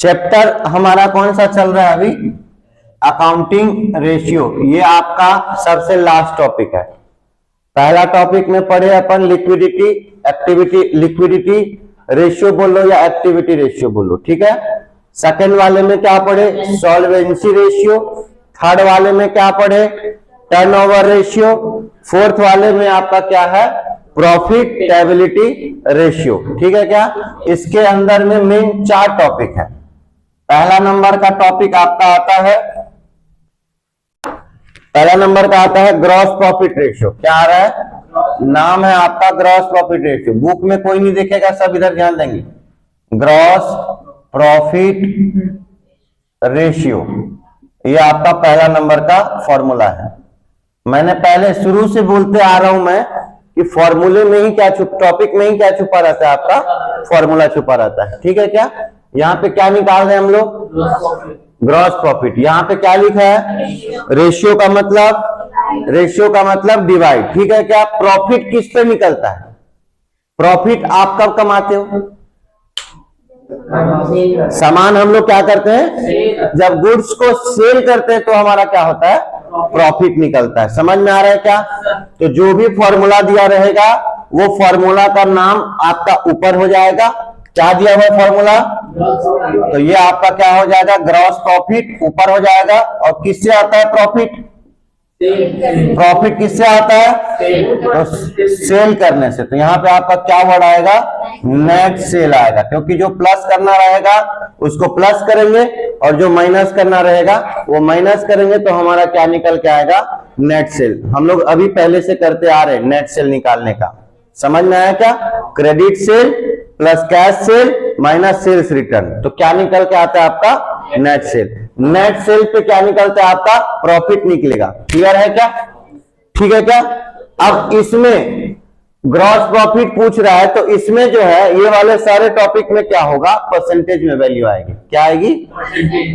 Chapter हमारा कौन सा चल रहा है अभी? Accounting ratio. ये आपका सबसे लास्ट टॉपिक है। पहला टॉपिक में पढ़े अपन लिक्विडिटी, एक्टिविटी, लिक्विडिटी रेशियो बोलो या एक्टिविटी रेशियो बोलो, ठीक है। सेकंड वाले में क्या पढ़े? Solvency ratio. थर्ड वाले में क्या पढ़े? Turnover ratio. फोर्थ वाले में आपका क्या है? प्रॉफिटेबिलिटी रेशियो, ठीक है क्या। इसके अंदर में मेन 4 टॉपिक है। पहला नंबर का टॉपिक आपका आता है, पहला नंबर का आता है ग्रॉस प्रॉफिट रेशियो। क्या आ रहा है? नाम है आपका ग्रॉस प्रॉफिट रेशियो। बुक में कोई नहीं देखेगा, सब इधर ध्यान देंगे। ग्रॉस प्रॉफिट रेशियो, ये आपका पहला नंबर का फॉर्मूला है। मैंने पहले शुरू से बोलते आ रहा हूं मैं कि फॉर्मूले में ही क्या टॉपिक में ही क्या छुपा रहता है? आपका फॉर्मूला छुपा रहता है, ठीक है क्या। यहाँ पे क्या निकाल रहे हैं हम लोग? Gross profit. यहाँ पे क्या लिखा है? रेशियो का मतलब, रेशियो का मतलब डिवाइड, ठीक है क्या। प्रॉफिट किस पे निकलता है? प्रॉफिट आप कब कमाते हो? सामान हम लोग क्या करते हैं? जब गुड्स को सेल करते हैं तो हमारा क्या होता है? प्रॉफिट निकलता है। समझ में आ रहा है क्या? तो जो भी फॉर्मूला दिया रहेगा वो फॉर्मूला का नाम आपका ऊपर हो जाएगा। क्या दिया हुआ फॉर्मूला? तो ये आपका क्या हो जाएगा? ग्रॉस प्रॉफिट ऊपर हो जाएगा। और किससे आता है प्रॉफिट? प्रॉफिट किससे आता है? तो सेल करने से। तो यहाँ पे आपका क्या वर्ड आएगा? नेट सेल आएगा, क्योंकि जो प्लस करना रहेगा उसको प्लस करेंगे और जो माइनस करना रहेगा वो माइनस करेंगे, तो हमारा क्या निकल के आएगा? Net cell. हम लोग अभी पहले से करते आ रहे हैं नेट सेल निकालने का। समझ में आया क्या? Credit sale plus cash sale minus sales return, तो क्या निकल के आता है आपका? Net cell. नेट सेल पे क्या निकलता है आपका? प्रॉफिट निकलेगा। क्लियर है क्या? ठीक है क्या। अब इसमें ग्रॉस प्रॉफिट पूछ रहा है, तो इसमें जो है ये वाले सारे टॉपिक में क्या होगा? परसेंटेज में वैल्यू आएगी। क्या आएगी?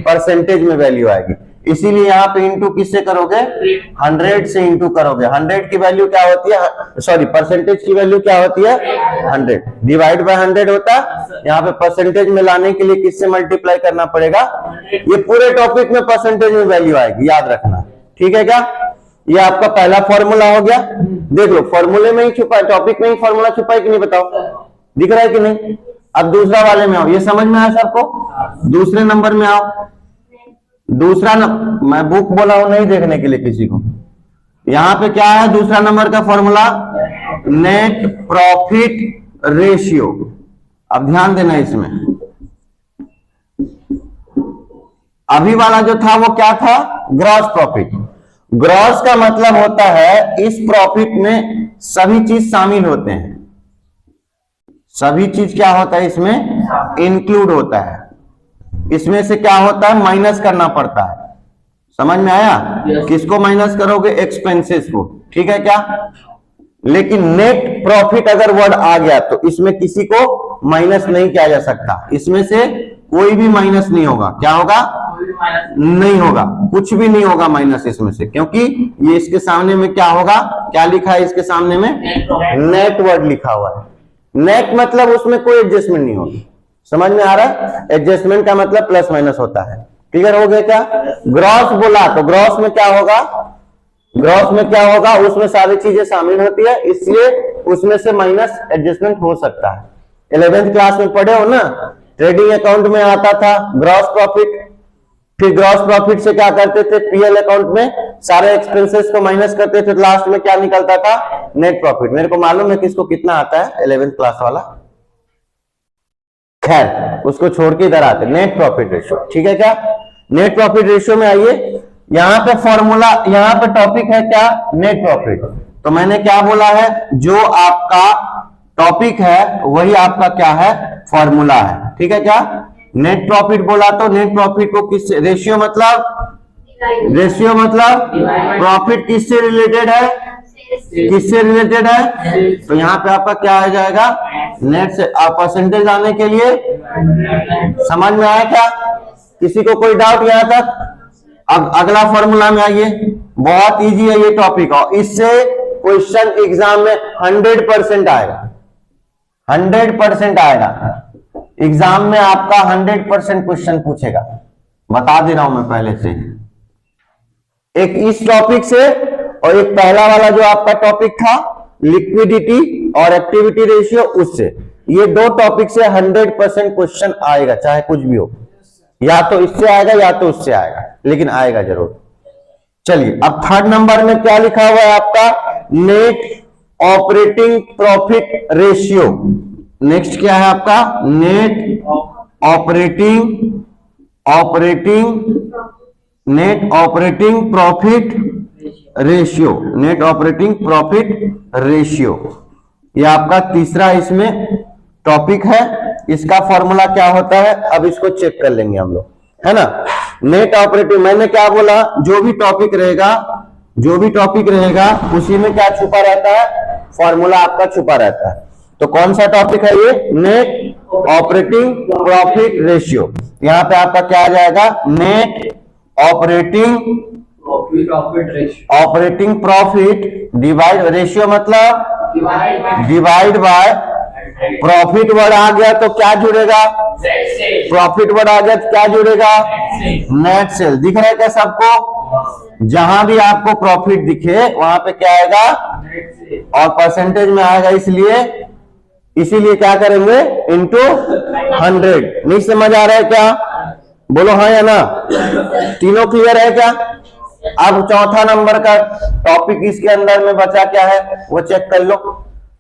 परसेंटेज में वैल्यू आएगी। इसीलिए यहाँ पे इंटू किससे करोगे? 100 से इंटू करोगे। 100 की वैल्यू क्या होती है? सॉरी, परसेंटेज की वैल्यू क्या होती है? 100 डिवाइड बाय 100 होता है। यहाँ पे परसेंटेज में लाने के लिए किससे मल्टीप्लाई करना पड़ेगा? ये पूरे टॉपिक में परसेंटेज में वैल्यू आएगी, याद रखना, ठीक है क्या। ये आपका पहला फॉर्मूला हो गया। देख लो, फॉर्मूले में ही छुपा है, टॉपिक में ही फॉर्मूला छुपा है कि नहीं बताओ? दिख रहा है कि नहीं? अब दूसरा वाले में आओ। ये समझ में आया सबको? दूसरे नंबर में आओ। दूसरा मैं बुक बोला हूं नहीं देखने के लिए किसी को। यहां पे क्या है? दूसरा नंबर का फॉर्मूला नेट प्रॉफिट रेशियो। अब ध्यान देना इसमें, अभी वाला जो था वो क्या था? Gross profit. ग्रॉस का मतलब होता है इस प्रॉफिट में सभी चीज शामिल होते हैं। सभी चीज क्या होता है? इसमें इंक्लूड होता है। इसमें से क्या होता है? माइनस करना पड़ता है। समझ में आया? किसको माइनस करोगे? एक्सपेंसेस को, ठीक है क्या। लेकिन नेट प्रॉफिट अगर वर्ड आ गया तो इसमें किसी को माइनस नहीं किया जा सकता। इसमें से कोई भी माइनस नहीं होगा। क्या होगा? नहीं होगा, कुछ भी नहीं होगा माइनस इसमें से, क्योंकि ये इसके सामने में क्या होगा? क्या लिखा है इसके सामने में? नेट वर्ड लिखा हुआ है। नेट मतलब उसमें कोई एडजस्टमेंट नहीं होगी। समझ में आ रहा है? एडजस्टमेंट का मतलब प्लस माइनस होता है। क्लियर हो गया क्या? ग्रॉस बोला तो ग्रॉस में क्या होगा? ग्रॉस में क्या होगा? उसमें सारी चीजें शामिल होती है, इसलिए उसमें से माइनस एडजस्टमेंट हो सकता है। 11th क्लास में पढ़े हो ना, ट्रेडिंग अकाउंट में आता था ग्रॉस प्रॉफिट। फिर ग्रॉस प्रॉफिट से क्या करते थे? पीएल अकाउंट में सारे एक्सपेंसेस को माइनस करते थे, लास्ट में क्या निकलता था? Net profit. मेरे को मालूम है किसको कितना आता है 11th क्लास वाला, खैर उसको छोड़ के इधर आते। नेट प्रॉफिट रेशियो, ठीक है क्या। नेट प्रॉफिट रेशियो में आइए। यहां पे फॉर्मूला, यहां पे टॉपिक है क्या? Net profit. तो मैंने क्या बोला है? जो आपका टॉपिक है वही आपका क्या है? फॉर्मूला है, ठीक है क्या। नेट प्रॉफिट बोला तो नेट प्रॉफिट को किससे? रेशियो मतलब, रेशियो मतलब प्रॉफिट किससे रिलेटेड है? किससे रिलेटेड है? तो यहाँ पे आपका क्या आ जाएगा? नेट से। परसेंटेज आने के लिए समझ में आया क्या? किसी को कोई डाउट यहां तक? अब अगला फॉर्मूला में आइए। बहुत इजी है ये टॉपिक, और इससे क्वेश्चन एग्जाम में 100% आएगा। 100% आएगा। एग्जाम में आपका 100% क्वेश्चन पूछेगा, बता दे रहा हूं मैं पहले से। एक इस टॉपिक से और एक पहला वाला जो आपका टॉपिक था लिक्विडिटी और एक्टिविटी रेशियो, उससे ये दो टॉपिक से 100% क्वेश्चन आएगा, चाहे कुछ भी हो, या तो इससे आएगा या तो उससे आएगा, लेकिन आएगा जरूर। चलिए अब थर्ड नंबर में क्या लिखा हुआ है आपका, net operating profit ratio. Next क्या है आपका, net operating profit ratio. Net operating profit ratio ये आपका तीसरा इसमें टॉपिक है। इसका फॉर्मूला क्या होता है, अब इसको चेक कर लेंगे हम लोग, है ना। नेट ऑपरेटिंग, मैंने क्या बोला, जो भी टॉपिक रहेगा उसी में क्या छुपा रहता है, फॉर्मूला आपका छुपा रहता है। तो कौन सा टॉपिक है ये, नेट ऑपरेटिंग प्रॉफिट रेशियो। यहां पे आपका क्या आ जाएगा, net operating profit divide ratio, मतलब डिवाइड बाय प्रॉफिट वर्ड आ गया तो क्या जुड़ेगा, प्रॉफिट वर्ड आ गया तो क्या जुड़ेगा, नेट सेल। दिख रहा है क्या सबको, जहां भी आपको प्रॉफिट दिखे वहां पे क्या आएगा, और परसेंटेज में आएगा, इसीलिए क्या करेंगे, इंटू 100। नहीं समझ आ रहा है क्या, बोलो हाँ या ना, तीनों क्लियर है क्या। अब चौथा नंबर का टॉपिक इसके अंदर में बचा क्या है वो चेक कर लो।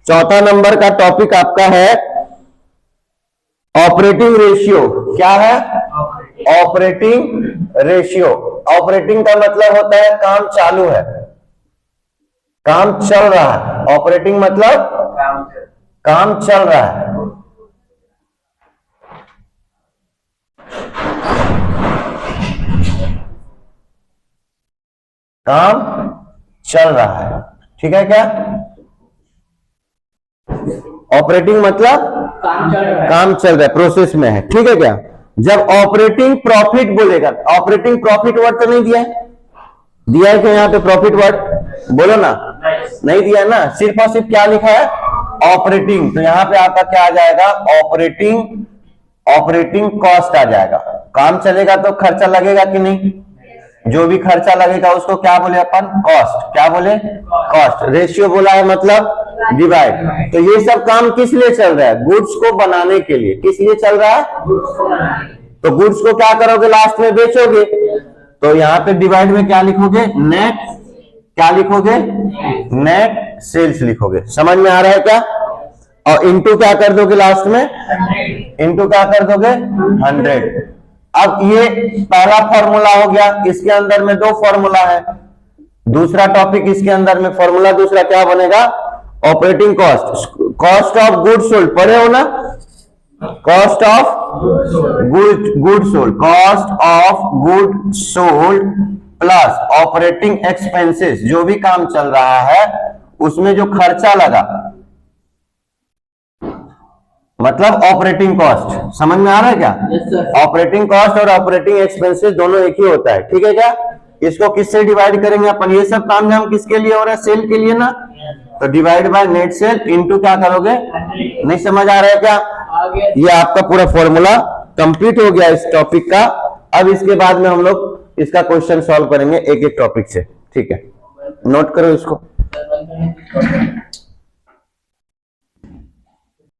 चौथा नंबर का टॉपिक आपका है ऑपरेटिंग रेशियो। क्या है, ऑपरेटिंग रेशियो। ऑपरेटिंग का मतलब होता है काम चालू है, काम चल रहा है। ऑपरेटिंग मतलब काम चल रहा है। काम चल रहा है, ठीक है क्या। ऑपरेटिंग मतलब काम चल रहा है, प्रोसेस में है, ठीक है क्या। जब ऑपरेटिंग प्रॉफिट बोलेगा, ऑपरेटिंग प्रॉफिट वर्ड तो नहीं दिया है, दिया है क्या यहाँ पे प्रॉफिट वर्ड, बोलो ना, नहीं दिया ना, सिर्फ और सिर्फ क्या लिखा है, ऑपरेटिंग। तो यहाँ पे आपका क्या आ जाएगा, ऑपरेटिंग कॉस्ट आ जाएगा। काम चलेगा तो खर्चा लगेगा कि नहीं, जो भी खर्चा लगेगा उसको क्या बोले अपन, कॉस्ट। क्या बोले, कॉस्ट। रेशियो बोला है मतलब डिवाइड। तो ये सब काम किस लिए चल रहा है, गुड्स को बनाने के लिए। किस लिए चल रहा है, तो गुड्स को क्या करोगे, लास्ट में बेचोगे। तो यहाँ पे डिवाइड में क्या लिखोगे, नेट, क्या लिखोगे, नेट सेल्स लिखोगे। समझ में आ रहा है क्या। और इंटू क्या कर दोगे लास्ट में, इंटू क्या कर दोगे, 100। अब ये पहला फॉर्मूला हो गया, इसके अंदर में दो फॉर्मूला है। दूसरा टॉपिक इसके अंदर में फॉर्मूला दूसरा क्या बनेगा, operating cost. Cost of good sold पढ़े हो ना, cost of good sold, cost of good sold plus operating expenses. जो भी काम चल रहा है उसमें जो खर्चा लगा, मतलब ऑपरेटिंग कॉस्ट। समझ में आ रहा है क्या। ऑपरेटिंग कॉस्ट और ऑपरेटिंग एक्सपेंसेस दोनों एक ही होता है, ठीक है क्या। इसको किससे डिवाइड करेंगे अपन, ये सब काम हम किसके लिए हो रहा है, सेल के लिए ना। तो divide by net cell into क्या करोगे, नहीं समझ आ रहा है क्या। ये आपका पूरा फॉर्मूला कंप्लीट हो गया इस टॉपिक का। अब इसके बाद में हम लोग इसका क्वेश्चन सॉल्व करेंगे एक एक टॉपिक से, ठीक है। नोट करो इसको।